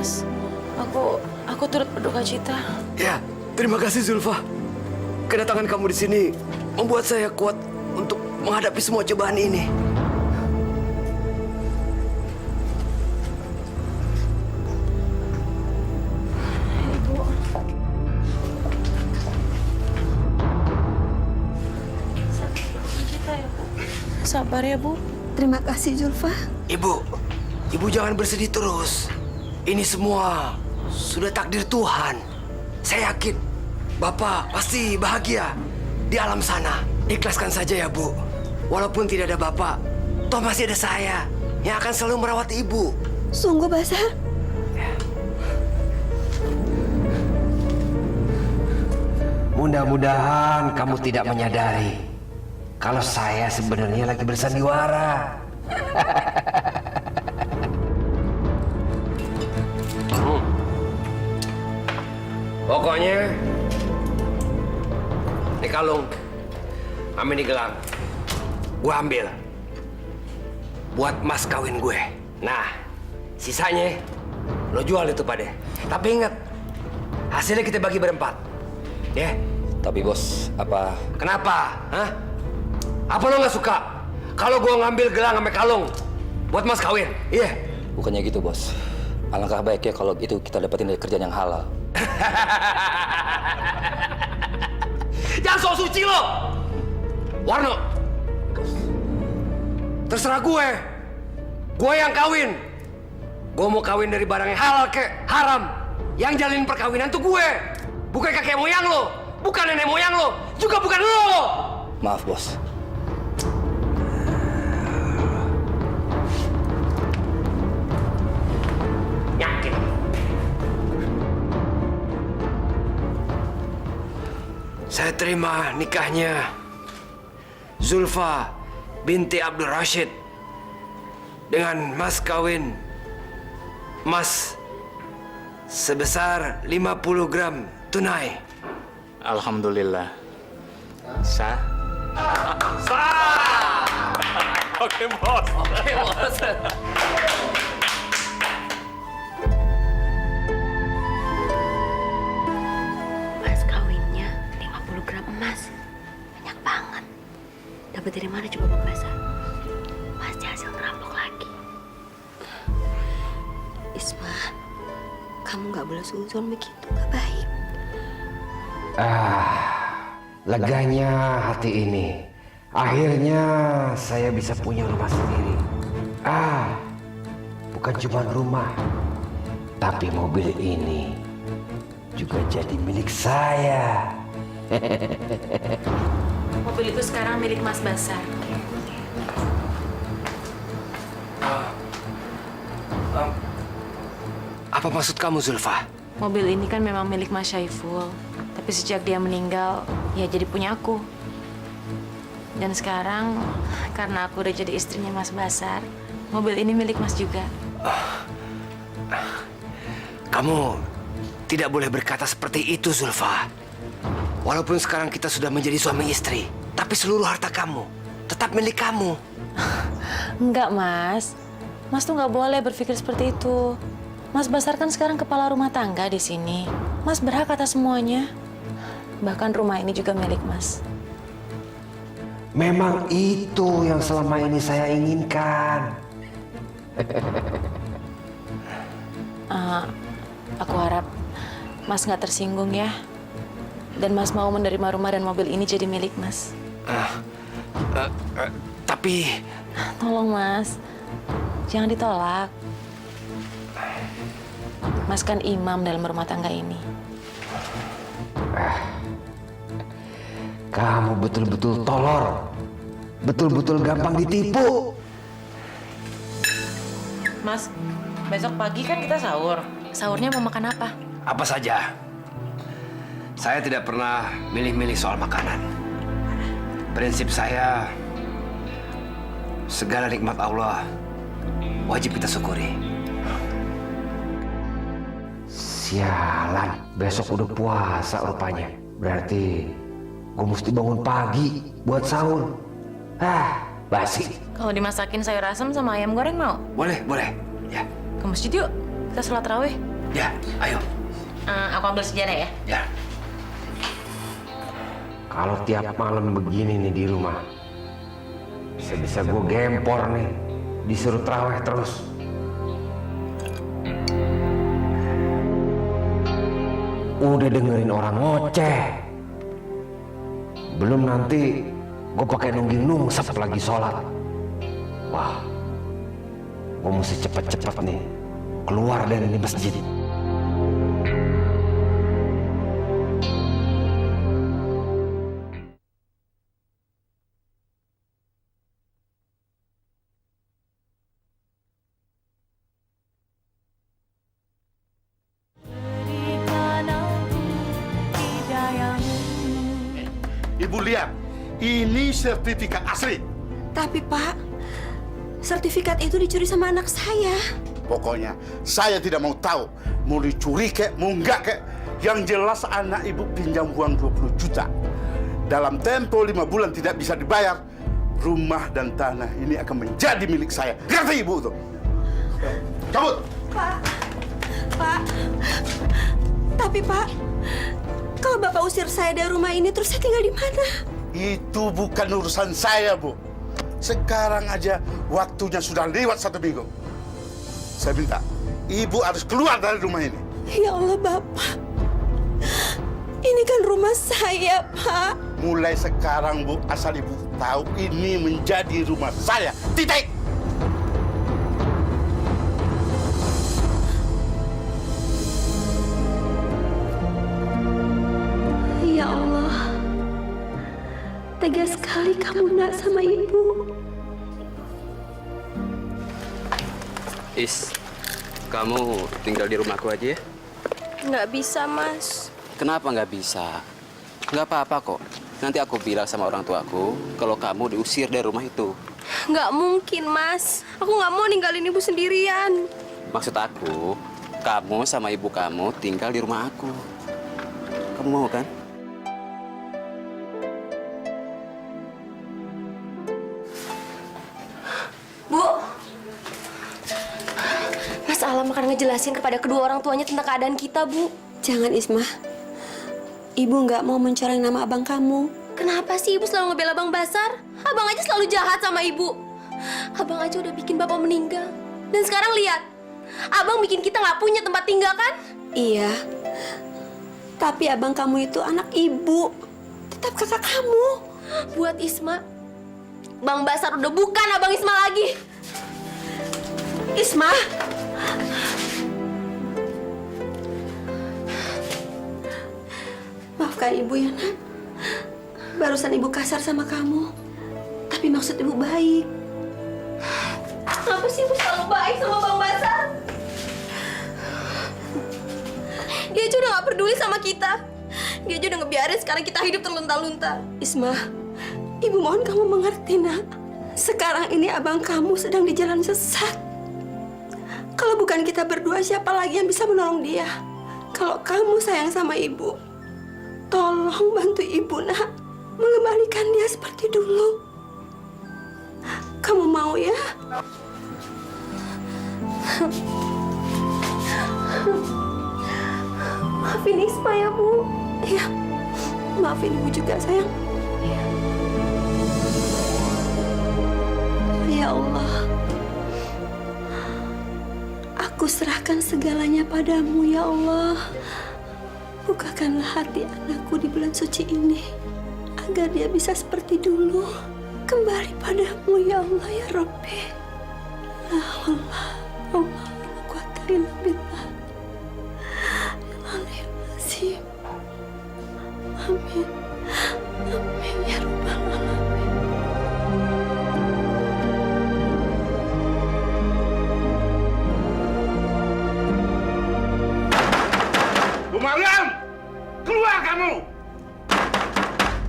Mas, aku turut berduka cita. Ya, terima kasih Zulfa. Kedatangan kamu di sini membuat saya kuat untuk menghadapi semua cobaan ini. Ibu. Cita ya, Bu. Sabar ya, Bu. Terima kasih, Zulfa. Ibu jangan bersedih terus. Ini semua sudah takdir Tuhan. Saya yakin Bapak pasti bahagia di alam sana. Ikhlaskan saja ya, Bu. Walaupun tidak ada Bapak, toh masih ada saya yang akan selalu merawat Ibu. Sungguh, Bazar. Mudah-mudahan kamu tidak menyadari kalau saya sebenarnya lagi bersandiwara. Pokoknya, ini kalung, sama ini gelang, gue ambil buat mas kawin gue. Nah, sisanya lo jual itu pada. Tapi ingat, hasilnya kita bagi berempat, ya. Tapi bos, apa? Kenapa? Hah? Apa lo nggak suka kalau gue ngambil gelang sama kalung buat mas kawin? Iya. Bukannya gitu bos. Alangkah baiknya kalau itu kita dapetin dari kerjaan yang halal. Jangan sok suci lo, Warno. Terserah gue. Gue yang kawin. Gue mau kawin dari barang yang halal kek haram. Yang jalin perkawinan tuh gue, bukan kakek moyang lo, bukan nenek moyang lo, juga bukan lo. Maaf bos. Yakin. Saya terima nikahnya Zulfa binti Abdul Rashid dengan mas kawin emas sebesar 50 gram tunai. Alhamdulillah. Sah? Sah! Oke, bos. Oke, bos. Mas kawinnya 50 gram emas. Banyak banget. Dapat dari mana coba Bang Bazar? Pasti hasil ngerampok lagi. Isma, kamu nggak boleh suzon begitu, nggak baik. Leganya hati ini. Akhirnya saya bisa punya rumah sendiri. Bukan cuma rumah, tapi mobil ini juga jadi milik saya. Mobil itu sekarang milik Mas Basar. Apa maksud kamu, Zulfa? Mobil ini kan memang milik Mas Syaiful. Tapi sejak dia meninggal, ya jadi punya aku. Dan sekarang, karena aku udah jadi istrinya Mas Basar, mobil ini milik Mas juga. Kamu tidak boleh berkata seperti itu, Zulfa. Walaupun sekarang kita sudah menjadi suami istri, tapi seluruh harta kamu tetap milik kamu. Enggak, Mas. Mas tuh nggak boleh berpikir seperti itu. Mas Basar kan sekarang kepala rumah tangga di sini. Mas berhak atas semuanya. Bahkan rumah ini juga milik Mas. Memang itu yang selama ini saya inginkan. Aku harap Mas nggak tersinggung ya. Dan Mas mau menerima rumah dan mobil ini jadi milik Mas. Tapi... Tolong Mas, jangan ditolak. Mas kan imam dalam rumah tangga ini. Kamu betul-betul tolol. Betul-betul gampang ditipu. Mas, besok pagi kan kita sahur. Sahurnya mau makan apa? Apa saja. Saya tidak pernah milih-milih soal makanan. Prinsip saya, segala nikmat Allah wajib kita syukuri. Sialan, besok udah puasa rupanya. Berarti gue mesti bangun pagi buat sahur. Basi. Kalau dimasakin sayur asam sama ayam goreng mau? Boleh, boleh. Ya. Ke masjid yuk, kita sholat raweh. Ya, ayo. Aku ambil sejarah ya. Ya. Kalau tiap malam begini nih di rumah, bisa-bisa gue gempor nih, disuruh tarawih terus. Udah dengerin orang ngoceh, belum nanti gue pakai nungging-nungsep lagi sholat. Wah, gue mesti cepet-cepet nih keluar dari ini masjid. Ibu lihat, ini sertifikat asli. Tapi Pak, sertifikat itu dicuri sama anak saya. Pokoknya saya tidak mau tahu mau dicuri kek, mau enggak kek. Yang jelas anak ibu pinjam uang 20 juta. Dalam tempo 5 bulan tidak bisa dibayar, rumah dan tanah ini akan menjadi milik saya. Ngerti ibu tuh? Cabut. Pak. Tapi Pak, kalau Bapak usir saya dari rumah ini, terus saya tinggal di mana? Itu bukan urusan saya, Bu. Sekarang aja waktunya sudah lewat 1 minggu. Saya minta, Ibu harus keluar dari rumah ini. Ya Allah, Bapak. Ini kan rumah saya, Pak. Mulai sekarang, Bu, asal Ibu tahu ini menjadi rumah saya. Titik! Ya Allah, tegas sekali kamu nak sama Ibu. Is, kamu tinggal di rumahku aja ya? Nggak bisa, Mas. Kenapa nggak bisa? Nggak apa-apa kok. Nanti aku bilang sama orang tuaku kalau kamu diusir dari rumah itu. Nggak mungkin, Mas. Aku nggak mau ninggalin Ibu sendirian. Maksud aku, kamu sama ibu kamu tinggal di rumah aku. Kamu mau kan? Bu, Mas Alam akan ngejelasin kepada kedua orang tuanya tentang keadaan kita, Bu. Jangan, Isma. Ibu nggak mau mencoreng nama abang kamu. Kenapa sih Ibu selalu ngebela Bang Basar? Abang aja selalu jahat sama Ibu. Abang aja udah bikin Bapak meninggal. Dan sekarang lihat, Abang bikin kita nggak punya tempat tinggal, kan? Iya. Tapi abang kamu itu anak Ibu. Tetap kakak kamu. Buat Isma, Bang Basar udah bukan Abang Isma lagi. Isma. Maafkan Ibu ya, Nak. Barusan Ibu kasar sama kamu. Tapi maksud Ibu baik. Kenapa sih Ibu selalu baik sama Bang Basar? Dia aja udah gak peduli sama kita. Dia aja udah ngebiarin sekarang kita hidup terlunta-lunta. Isma, Ibu mohon kamu mengerti, Nak. Sekarang ini abang kamu sedang di jalan sesat. Kalau bukan kita berdua, siapa lagi yang bisa menolong dia? Kalau kamu sayang sama ibu, tolong bantu ibu, nak, mengembalikan dia seperti dulu. Kamu mau ya? Maafin Isma ya, Bu. Ya, maafin ibu juga, sayang. Ya. Ya Allah, aku serahkan segalanya padamu, ya Allah. Bukakanlah hati anakku di bulan suci ini, agar dia bisa seperti dulu, kembali padamu, ya Allah, ya Rabbi. La haula wala quwwata illa billah. Amin. Amin ya Rabbal Alamin. Bu Maryam, keluar kamu!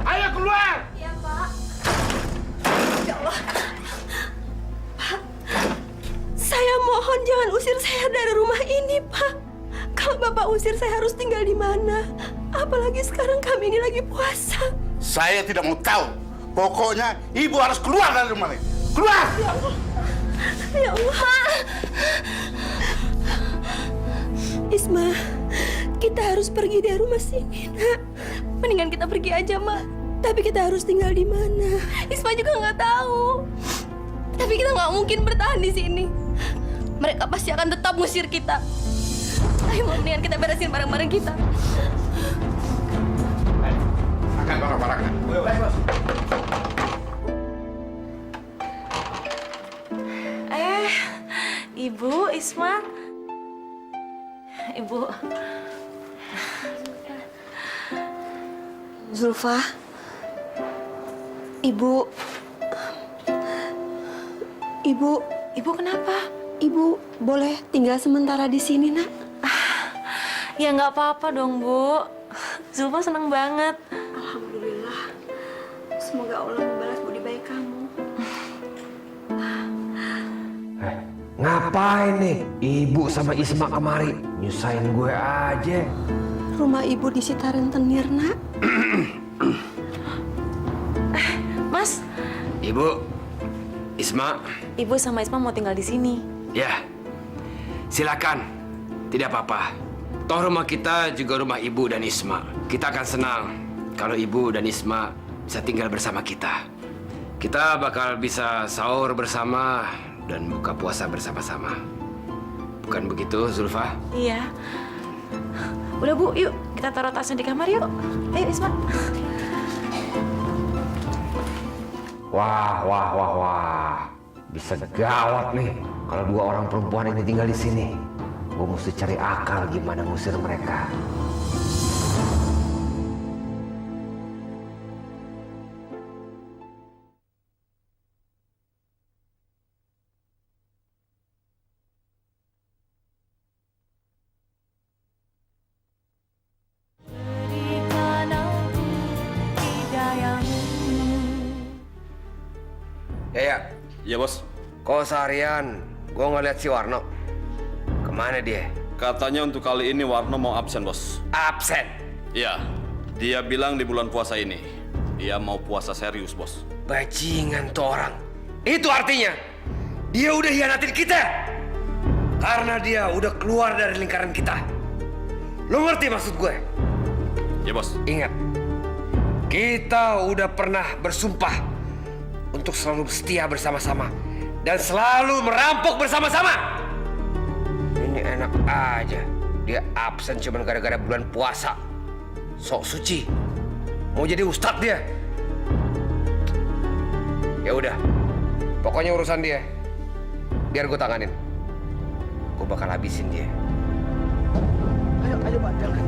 Ayo keluar! Iya, Pak. Ya Allah. Pak, saya mohon jangan usir saya dari rumah ini, Pak. Kalau Bapak usir, saya harus tinggal di mana? Apalagi sekarang kami ini lagi puasa. Saya tidak mau tahu. Pokoknya ibu harus keluar dari rumah ini. Keluar! Ya Allah. Ya Allah. Isma, kita harus pergi dari rumah sini, nak. Mendingan kita pergi aja, Mak. Tapi kita harus tinggal di mana? Isma juga nggak tahu. Tapi kita nggak mungkin bertahan di sini. Mereka pasti akan tetap ngusir kita. Ayo, mendingan kita beresin barang-barang kita. Angkat barang-barangnya. Ibu, Isma. Ibu. Zulfa. Ibu. Ibu kenapa? Ibu boleh tinggal sementara di sini, nak? Ya nggak apa-apa dong, Bu. Zulfa seneng banget. Alhamdulillah. Semoga Allah membalas budi baik kamu. Ngapain nih ibu sama Isma kemari? Nyusahin gue aja. Rumah ibu di Sita Rentenir, nak. Mas. Ibu, Isma. Ibu sama Isma mau tinggal di sini. Ya, silakan. Tidak apa-apa. Toh rumah kita juga rumah ibu dan Isma. Kita akan senang kalau ibu dan Isma bisa tinggal bersama kita. Kita bakal bisa sahur bersama dan buka puasa bersama-sama. Bukan begitu, Zulfa? Iya. Udah, Bu, yuk kita taruh tasnya di kamar yuk. Ayo, Isma. Wah. Bisa gawat nih kalau dua orang perempuan ini tinggal di sini. Gue mesti cari akal gimana ngusir mereka. Ya. Iya, Bos. Kok seharian gue ngeliat si Warno. Kemana dia? Katanya untuk kali ini Warno mau absen, Bos. Absen? Iya. Dia bilang di bulan puasa ini dia mau puasa serius, Bos. Bajingan tuh orang. Itu artinya dia udah hianatin kita. Karena dia udah keluar dari lingkaran kita. Lo ngerti maksud gue? Ya, Bos. Ingat, kita udah pernah bersumpah untuk selalu setia bersama-sama dan selalu merampok bersama-sama. Ini enak aja. Dia absen cuma gara-gara bulan puasa. Sok suci. Mau jadi ustadz dia. Ya udah. Pokoknya urusan dia biar gue tanganin. Gue bakal habisin dia. Ayo Pak, jalan.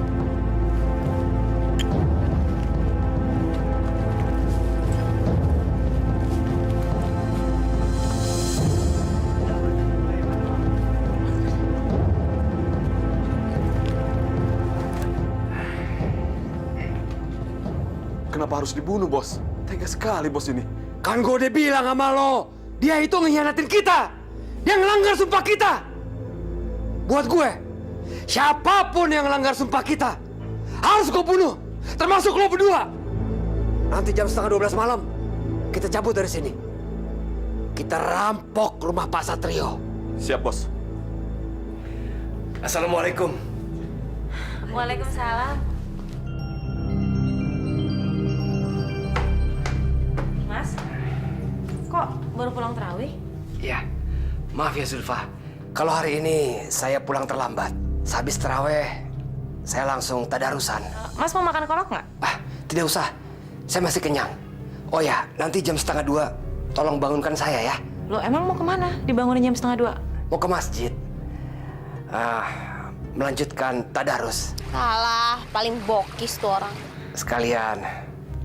Kenapa harus dibunuh, Bos? Tega sekali, Bos ini. Kan gue udah bilang sama lo, dia itu ngehianatin kita. Dia ngelanggar sumpah kita. Buat gue, Siapapun yang melanggar sumpah kita harus gue bunuh, termasuk lo berdua. Nanti jam 11:30 malam kita cabut dari sini. Kita rampok rumah Pak Satrio. Siap, Bos. Assalamualaikum. Waalaikumsalam. Mas, kok baru pulang terawih? Iya, maaf ya Zulfa. Kalau hari ini saya pulang terlambat. Sehabis terawih, saya langsung tadarusan. Mas mau makan kolak nggak? Tidak usah, saya masih kenyang. Oh ya, nanti jam 1:30 tolong bangunkan saya ya. Lo emang mau kemana? Dibangunin jam 1:30? Mau ke masjid. Melanjutkan tadarus. Salah, paling bokis tuh orang. Sekalian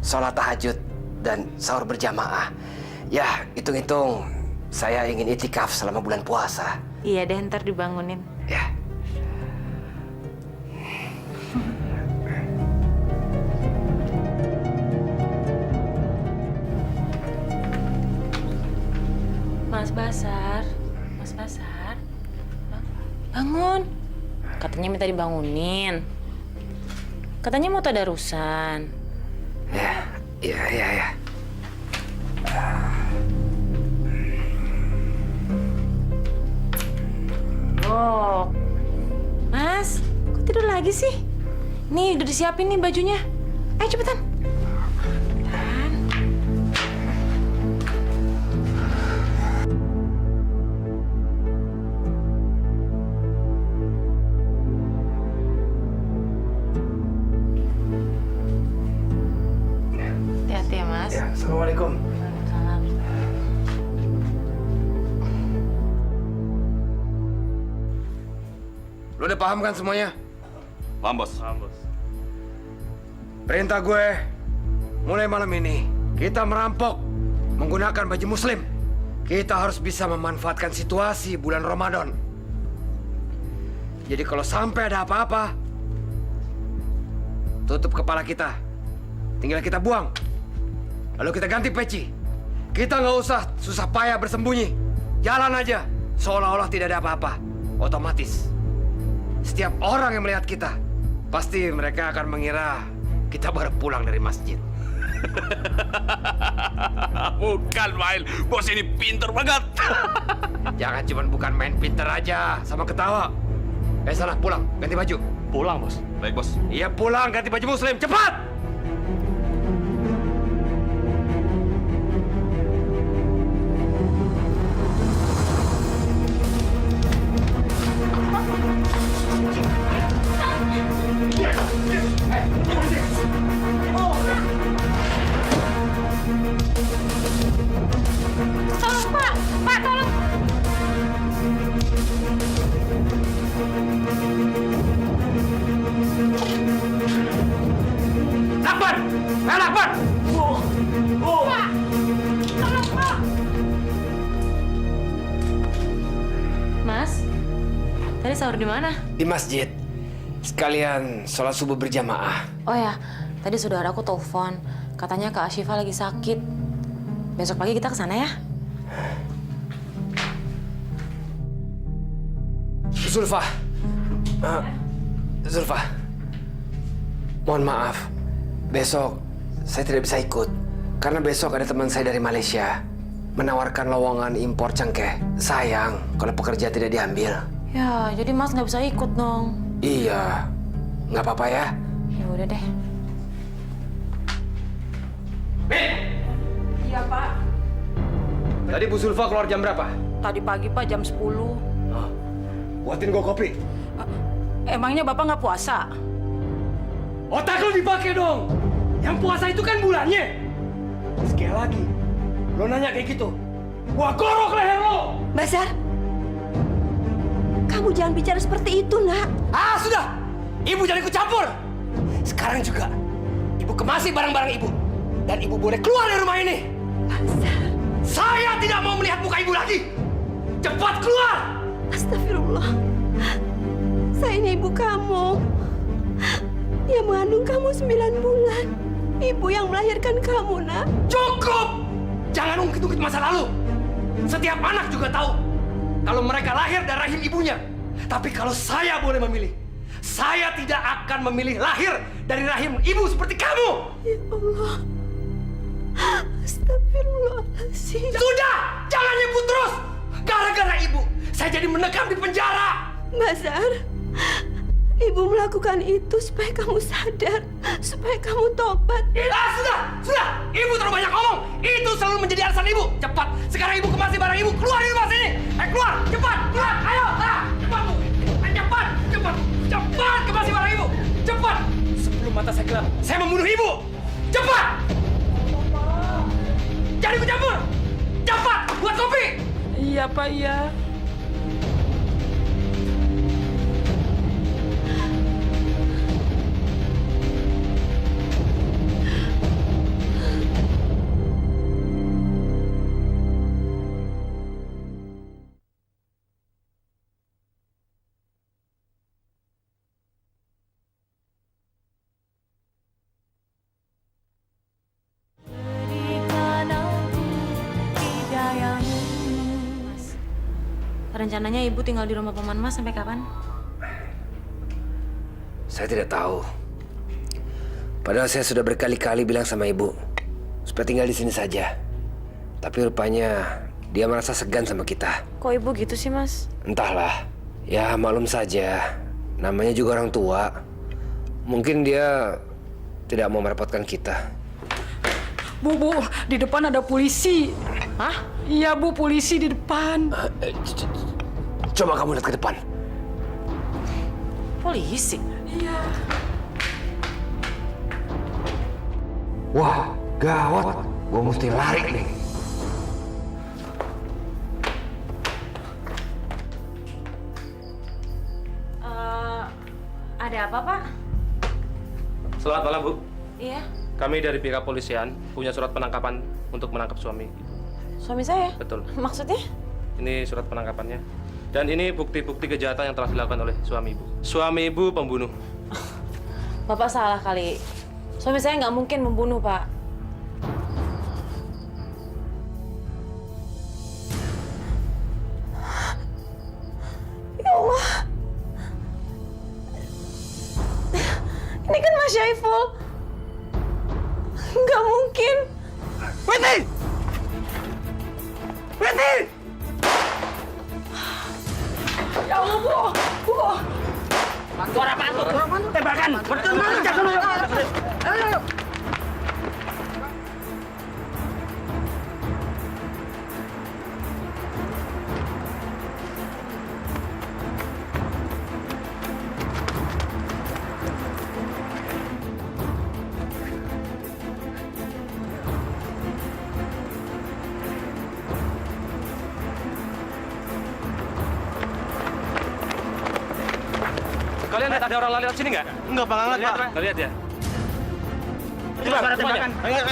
sholat tahajud dan sahur berjamaah. Ya, hitung-hitung saya ingin itikaf selama bulan puasa. Iya deh, ntar dibangunin. Ya. Mas Basar, Mas Basar, bangun. Katanya minta dibangunin. Katanya mau tadarusan. Iya. Oh, Mas, kok tidur lagi sih? Nih udah disiapin nih bajunya. Ayo cepetan. Hati-hati ya, Mas. Ya, Assalamualaikum. Waalaikumsalam. Lu udah paham kan semuanya? Paham, Bos. Perintah gue, mulai malam ini kita merampok menggunakan baju muslim. Kita harus bisa memanfaatkan situasi bulan Ramadan. Jadi kalau sampai ada apa-apa, tutup kepala kita. Tinggal kita buang. Lalu kita ganti peci. Kita nggak usah susah payah bersembunyi. Jalan aja, seolah-olah tidak ada apa-apa. Otomatis. Setiap orang yang melihat kita, pasti mereka akan mengira kita baru pulang dari masjid. Bukan main, Bos ini pinter banget. Jangan cuma bukan main pinter aja, sama ketawa. Sana pulang, ganti baju. Pulang, Bos. Baik, Bos. Iya pulang, ganti baju muslim, cepat! Tolong, Pak! Pak, tolong! Lakban! Lakban! Pak! Tolong, Pak! Mas, tadi sahur di mana? Di masjid. Sekalian sholat subuh berjamaah. Oh ya, tadi saudaraku telepon. Katanya Kak Ashifa lagi sakit. Besok pagi kita ke sana ya. Zulfa. Zulfa. Mohon maaf. Besok saya tidak bisa ikut. Karena besok ada teman saya dari Malaysia menawarkan lowongan impor cengkeh. Sayang kalau pekerja tidak diambil. Ya, jadi Mas nggak bisa ikut dong. Iya. Nggak apa-apa ya. Ya udah deh. Iya, Pak. Tadi Bu Zulfa keluar jam berapa? Tadi pagi, Pak, jam 10. Buatin gua kopi. Emangnya Bapak nggak puasa? Otak lu dipakai dong. Yang puasa itu kan bulannya. Sekali lagi, lo nanya kayak gitu, gua gorok leher lo. Basar, kamu jangan bicara seperti itu, Nak. Sudah. Ibu jangan ikut campur. Sekarang juga, ibu kemasi barang-barang ibu. Dan ibu boleh keluar dari rumah ini. Basar. Saya tidak mau melihat muka ibu lagi. Cepat keluar. Astagfirullah. Saya ini ibu kamu. Yang mengandung kamu 9 bulan. Ibu yang melahirkan kamu, Nak. Cukup! Jangan ungkit-ungkit masa lalu. Setiap anak juga tahu kalau mereka lahir dari rahim ibunya. Tapi kalau saya boleh memilih, saya tidak akan memilih lahir dari rahim ibu seperti kamu. Ya Allah. Astagfirullahaladzim. Sudah, jangan nyebut terus. Gara-gara ibu, saya jadi mendekam di penjara. Bazar, ibu melakukan itu supaya kamu sadar, supaya kamu tobat. Sudah. Ibu terlalu banyak ngomong. Itu selalu menjadi alasan ibu. Cepat, sekarang ibu kemasi barang ibu. Keluar dari rumah sini. Keluar, cepat, keluar. Ayo, cepat bu. Cepat kemasi barang ibu. Cepat. Sebelum mata saya gelap, saya membunuh ibu. Cepat. Jangan ikut campur. Cepat, buat kopi. Iya, Pak, iya. Rencananya ibu tinggal di rumah paman Mas sampai kapan? Saya tidak tahu. Padahal saya sudah berkali-kali bilang sama ibu supaya tinggal di sini saja. Tapi rupanya dia merasa segan sama kita. Kok ibu gitu sih, Mas? Entahlah. Ya maklum saja. Namanya juga orang tua. Mungkin dia tidak mau merepotkan kita. Bu, di depan ada polisi. Hah? Iya, Bu, polisi di depan. Coba kamu lihat ke depan. Polisi? Iya. Wah, gawat. Gua mesti lari nih. Ada apa, Pak? Selamat malam, Bu. Iya. Kami dari pihak kepolisian punya surat penangkapan untuk menangkap suami. Suami saya? Betul. Maksudnya? Ini surat penangkapannya. Dan ini bukti-bukti kejahatan yang telah dilakukan oleh suami ibu. Suami ibu pembunuh. Bapak salah kali. Suami saya nggak mungkin membunuh, Pak. Ya Allah. Ini kan Mas Syaiful. Nggak mungkin. Weti! Weti! Ya Allah, Bu. Suara apaan tuh? Tembakan! Betul, ayo! Kalian lihat ada orang lari lewat sini nggak? Enggak, Pak, nggak lihat, Pak. Nggak lihat ya? Coba suara tembakan. Ayo.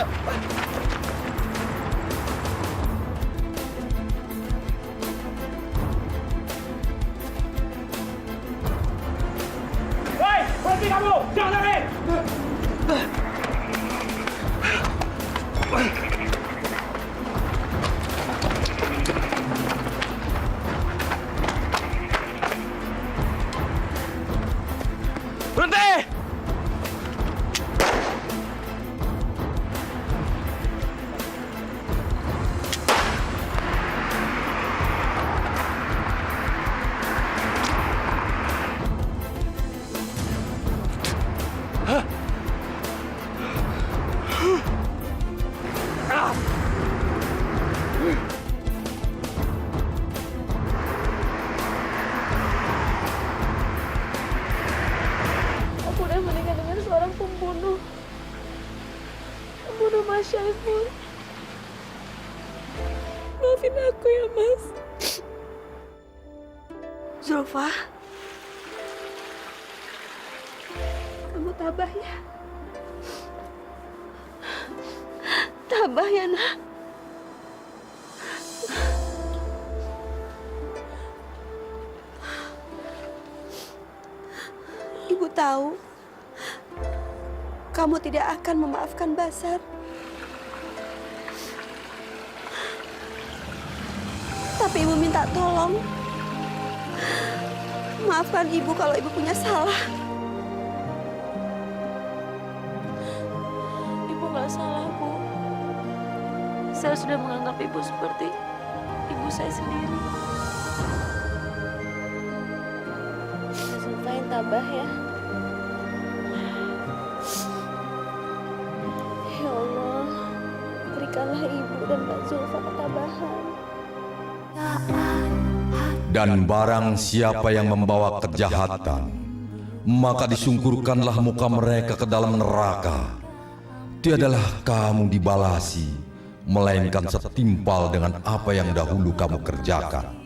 Woi, berhenti kamu! Jangan lari! Berhenti! Aku udah menikah dengan seorang pembunuh. Pembunuh Mas Syaiful. Maafin aku ya, Mas. Zulfa. Kamu tabah ya. Tabah ya, Nak. Ibu tahu kamu tidak akan memaafkan Basar. Tapi ibu minta tolong Maafkan ibu kalau ibu punya salah. Ibu nggak salah, Bu. Saya sudah menganggap ibu seperti ibu saya sendiri. Zulfa yang tabah ya. Ya Allah, berikanlah ibu dan Mbak Zulfa ketabahan. Dan barang siapa yang membawa kejahatan, maka disungkurkanlah muka mereka ke dalam neraka. Tiadalah kamu dibalasi, melainkan setimpal dengan apa yang dahulu kamu kerjakan.